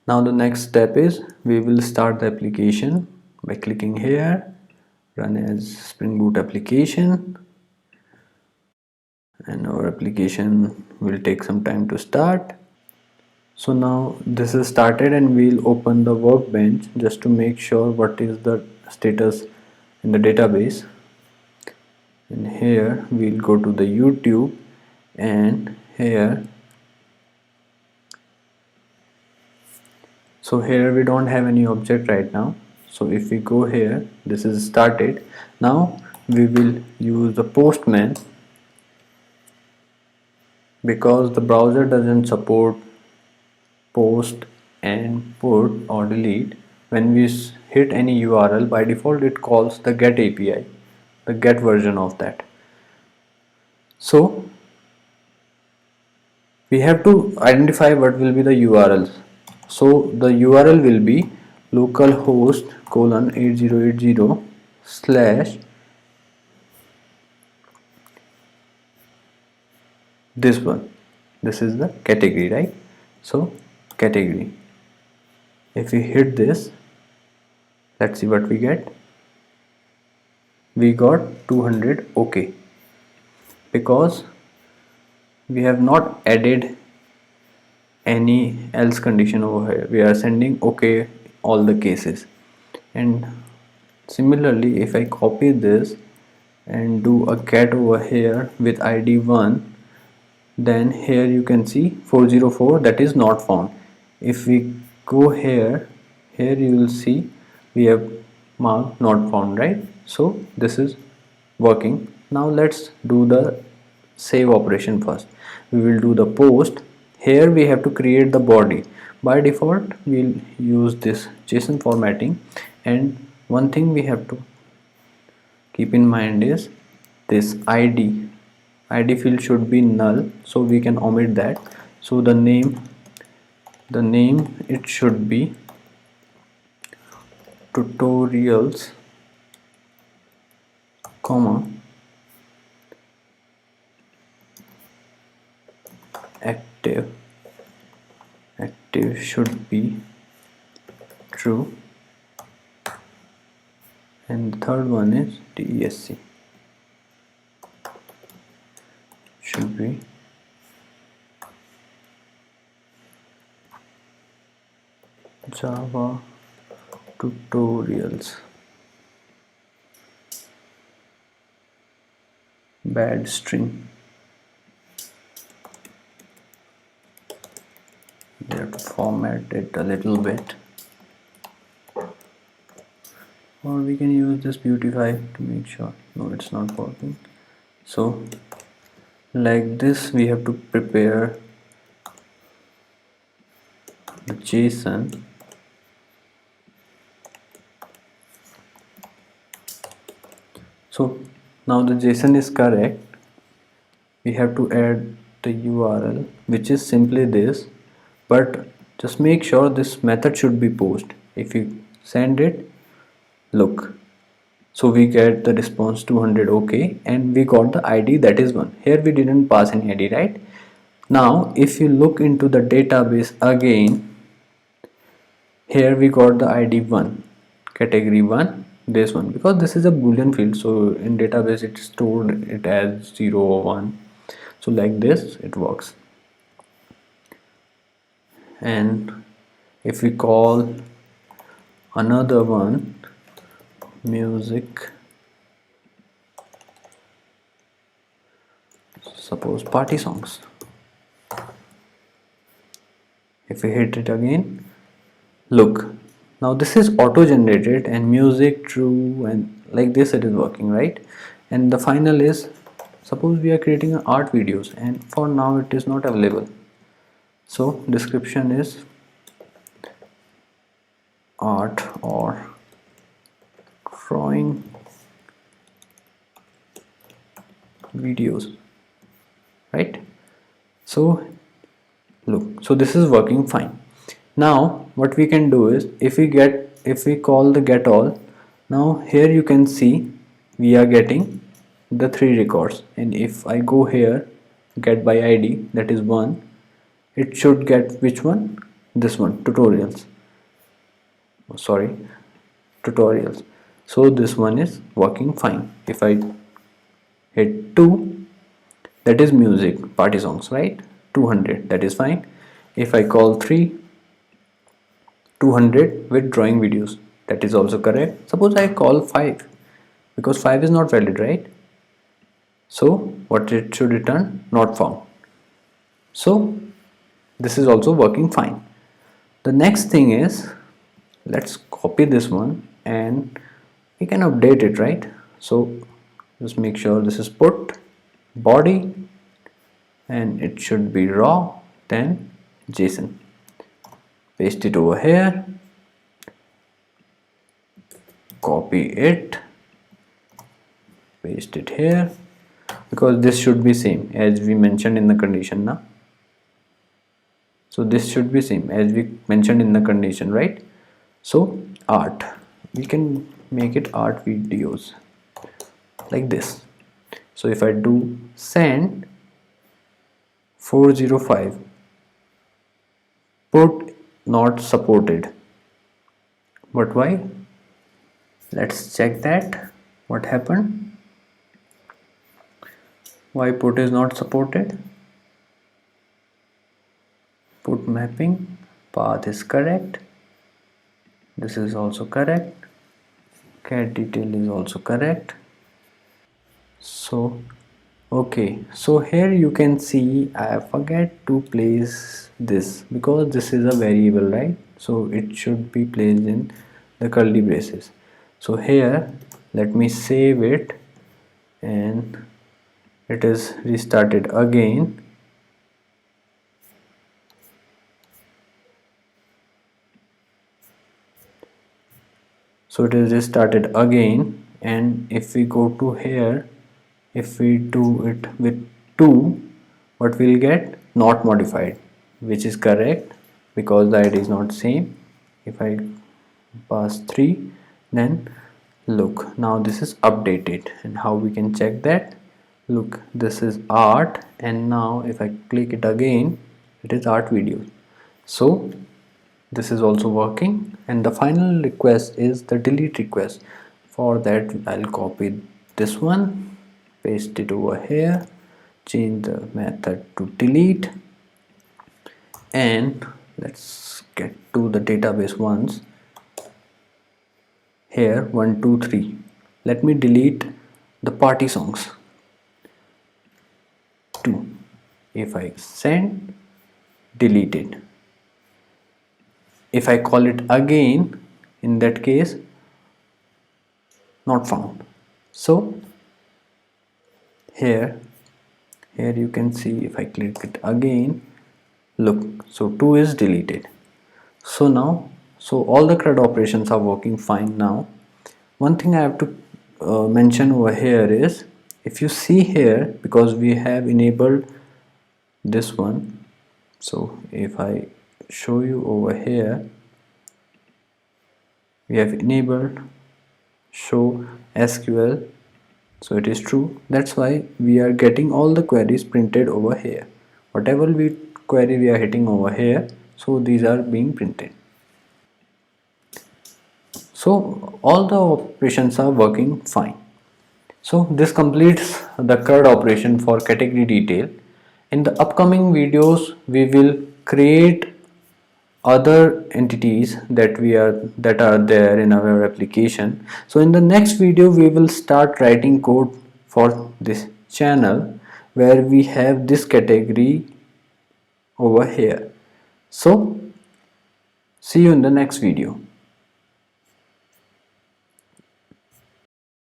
Now the next step is we will start the application by clicking here, run as Spring Boot application, and our application will take some time to start. So now this is started and we'll open the workbench just to make sure what is the status in the database. And here we'll go to the YouTube, and here, so here we don't have any object right now. So if we go here, this is started. Now we will use the Postman because the browser doesn't support post and put or delete. When we hit any URL, by default it calls the get API, the get version of that. So we have to identify what will be the URLs. So the URL will be localhost colon 8080 slash this one. This is the category, right? So category, if we hit this, let's see what we get. We got 200 OK because we have not added any else condition over here. We are sending OK all the cases. And similarly, if I copy this and do a get over here with ID 1, then here you can see 404, that is not found. If we go here, you will see we have marked not found, right? So this is working. Now let's do the save operation first. We will do the post. Here we have to create the body. By default we'll use this JSON formatting, and one thing we have to keep in mind is this ID field should be null, so we can omit that. So the name it should be tutorials, comma active should be true, and the third one is DESC should be Java tutorials bad string. We have to format it a little bit, or we can use this beautify to make sure. No, it's not working. So like this we have to prepare the JSON. So now the JSON is correct. We have to add the URL, which is simply this, but just make sure this method should be post. If you send it, look, so we get the response 200 OK, and we got the ID, that is 1. Here we didn't pass any ID, right? Now if you look into the database again, here we got the ID 1, category 1, this one, because this is a boolean field, so in database it stored it as 0 or 1. So like this it works. And if we call another one, music, suppose party songs, if we hit it again, look, now this is auto generated and music true, and like this it is working, right? And the final is, suppose we are creating art videos and for now it is not available. So description is art or drawing videos, right? So look, so this is working fine. Now what we can do is, if we call the get all, now here you can see we are getting the 3 records, and if I go here get by ID, that is 1, it should get which one? this one, tutorials. Oh, sorry, tutorials. So this one is working fine. If I hit 2, that is music, party songs, right? 200, that is fine. If I call 3, 200 with drawing videos, that is also correct. Suppose I call 5, because 5 is not valid, right? So what it should return? Not found. So this is also working fine. The next thing is, let's copy this one and we can update it, right? So just make sure this is put body and it should be raw, then JSON. Paste it over here, copy it, paste it here, because this should be same as we mentioned in the condition now. So this should be same as we mentioned in the condition, right? So art, we can make it art videos like this. So if I do send 405, put not supported, but why? Let's check that. What happened? Why put is not supported? Put mapping, path is correct. This is also correct. Cat detail is also correct. So okay, so here you can see I forget to place this because this is a variable, right? So it should be placed in the curly braces. So here let me save it and it is restarted again. So it is restarted again, and if we go to here, if we do it with 2, what we'll get? Not modified, which is correct because the ID is not same. If I pass 3, then look, now this is updated. And how we can check that? Look, this is art, and now if I click it again, it is art video. So this is also working, and the final request is the delete request. For that I'll copy this one, paste it over here, change the method to delete, and let's get to the database once. Here 1 2 3, let me delete the party songs 2. If I send, deleted. If I call it again, in that case not found. So here you can see, if I click it again, look, so 2 is deleted. So now, so all the CRUD operations are working fine now. One thing I have to mention over here is, if you see here, because we have enabled this one, so if I show you over here, we have enabled show SQL, so it is true. That's why we are getting all the queries printed over here. Whatever query we are hitting over here, so these are being printed. So all the operations are working fine. So this completes the CRUD operation for category detail. In the upcoming videos, we will create other entities that are there in our application. So in the next video, we will start writing code for this channel where we have this category over here. So see you in the next video.